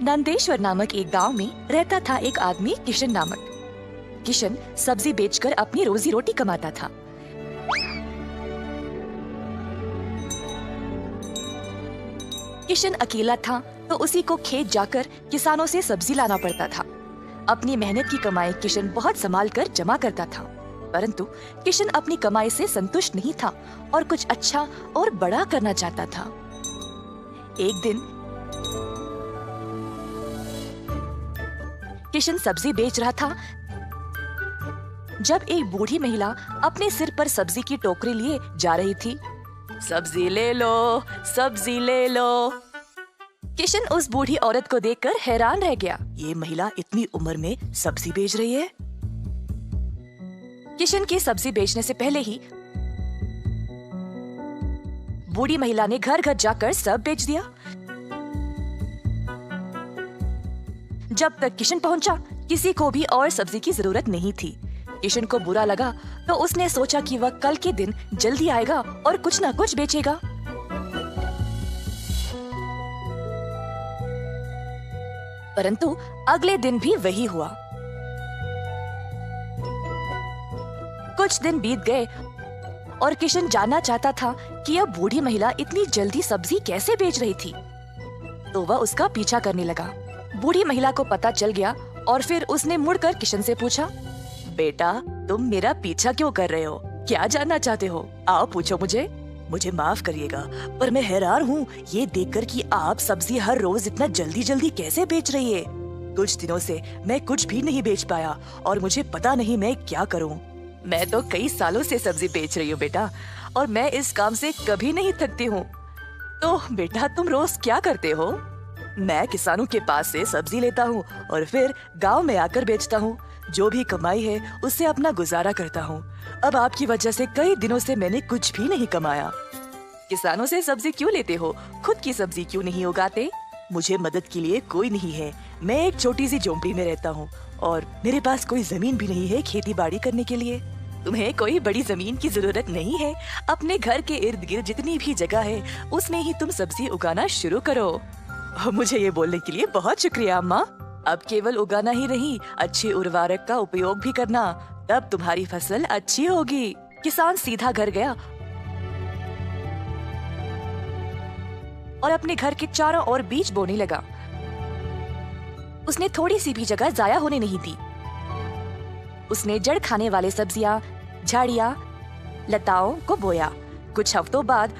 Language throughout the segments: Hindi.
नंदेश्वर नामक एक गांव में रहता था एक आदमी किशन नामक। किशन सब्जी बेचकर अपनी रोजी रोटी कमाता था। किशन अकेला था तो उसी को खेत जाकर किसानों से सब्जी लाना पड़ता था। अपनी मेहनत की कमाई किशन बहुत संभाल कर जमा करता था, परंतु किशन अपनी कमाई से संतुष्ट नहीं था और कुछ अच्छा और बड़ा करना चाहता था। एक दिन किशन सब्जी बेच रहा था जब एक बूढ़ी महिला अपने सिर पर सब्जी की टोकरी लिए जा रही थी। सब्जी ले लो, सब्जी ले लो। किशन उस बूढ़ी औरत को देखकर हैरान रह गया। ये महिला इतनी उम्र में सब्जी बेच रही है। किशन के सब्जी बेचने से पहले ही बूढ़ी महिला ने घर घर जाकर सब बेच दिया। जब तक किशन पहुंचा, किसी को भी और सब्जी की जरूरत नहीं थी। किशन को बुरा लगा तो उसने सोचा कि वह कल के दिन जल्दी आएगा और कुछ ना कुछ बेचेगा। परंतु अगले दिन भी वही हुआ। कुछ दिन बीत गए और किशन जानना चाहता था कि यह बूढ़ी महिला इतनी जल्दी सब्जी कैसे बेच रही थी, तो वह उसका पीछा करने लगा। बूढ़ी महिला को पता चल गया और फिर उसने मुड़कर किशन से पूछा, बेटा, तुम मेरा पीछा क्यों कर रहे हो? क्या जानना चाहते हो? आओ पूछो मुझे। मुझे माफ करिएगा, पर मैं हैरान हूँ ये देखकर कि आप सब्जी हर रोज इतना जल्दी जल्दी कैसे बेच रही है। कुछ दिनों से मैं कुछ भी नहीं बेच पाया और मुझे पता नहीं मैं क्या करूँ। मैं तो कई सालों से सब्जी बेच रही हूँ बेटा, और मैं इस काम से कभी नहीं थकती हूँ। तो बेटा, तुम रोज क्या करते हो? मैं किसानों के पास से सब्जी लेता हूँ और फिर गांव में आकर बेचता हूँ। जो भी कमाई है उससे अपना गुजारा करता हूँ। अब आपकी वजह से कई दिनों से मैंने कुछ भी नहीं कमाया। किसानों से सब्जी क्यों लेते हो? खुद की सब्जी क्यों नहीं उगाते? मुझे मदद के लिए कोई नहीं है। मैं एक छोटी सी झोंपड़ी में रहता हूँ और मेरे पास कोई जमीन भी नहीं है खेती बाड़ी करने के लिए। तुम्हें कोई बड़ी जमीन की जरूरत नहीं है। अपने घर के इर्द गिर्द जितनी भी जगह है उसमें ही तुम सब्जी उगाना शुरू करो। मुझे ये बोलने के लिए बहुत शुक्रिया अम्मा। अब केवल उगाना ही नहीं, अच्छे उर्वरक का उपयोग भी करना, तब तुम्हारी फसल अच्छी होगी। किसान सीधा घर गया और अपने घर के चारों ओर बीज बोने लगा। उसने थोड़ी सी भी जगह जाया होने नहीं दी। उसने जड़ खाने वाले सब्जियां, झाड़ियां, लताओं को बोया। कुछ हफ्तों बाद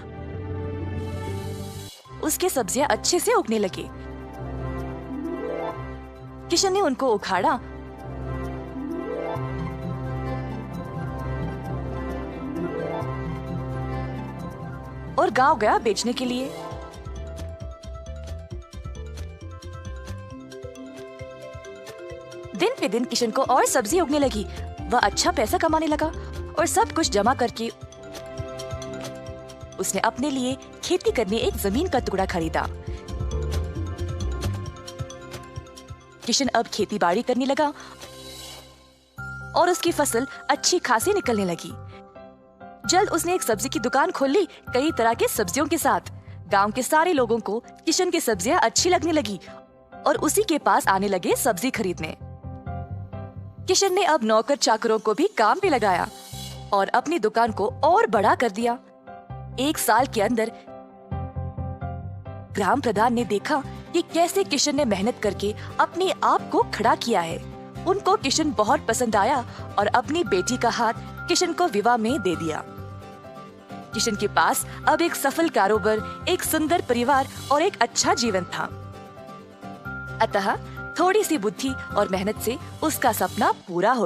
उसके सब्जियां अच्छे से उगने लगे। किशन ने उनको उखाड़ा और गांव गया बेचने के लिए। दिन पे दिन किशन को और सब्जी उगने लगी। वह अच्छा पैसा कमाने लगा और सब कुछ जमा करके उसने अपने लिए खेती करने एक जमीन का टुकड़ा खरीदा। किशन अब खेती बाड़ी करने लगा और उसकी फसल अच्छी खासी निकलने लगी। जल्द उसने एक सब्जी की दुकान खोल ली, कई तरह के सब्जियों के साथ। गांव के सारे लोगों को किशन की सब्जियां अच्छी लगने लगी और उसी के पास आने लगे सब्जी खरीदने। किशन ने अब नौकर चाकरों को भी काम पे लगाया और अपनी दुकान को और बड़ा कर दिया। एक साल के अंदर ग्राम प्रधान ने देखा कि कैसे किशन ने मेहनत करके अपने आप को खड़ा किया है। उनको किशन बहुत पसंद आया और अपनी बेटी का हाथ किशन को विवाह में दे दिया। किशन के पास अब एक सफल कारोबार, एक सुंदर परिवार और एक अच्छा जीवन था। अतः थोड़ी सी बुद्धि और मेहनत से उसका सपना पूरा हो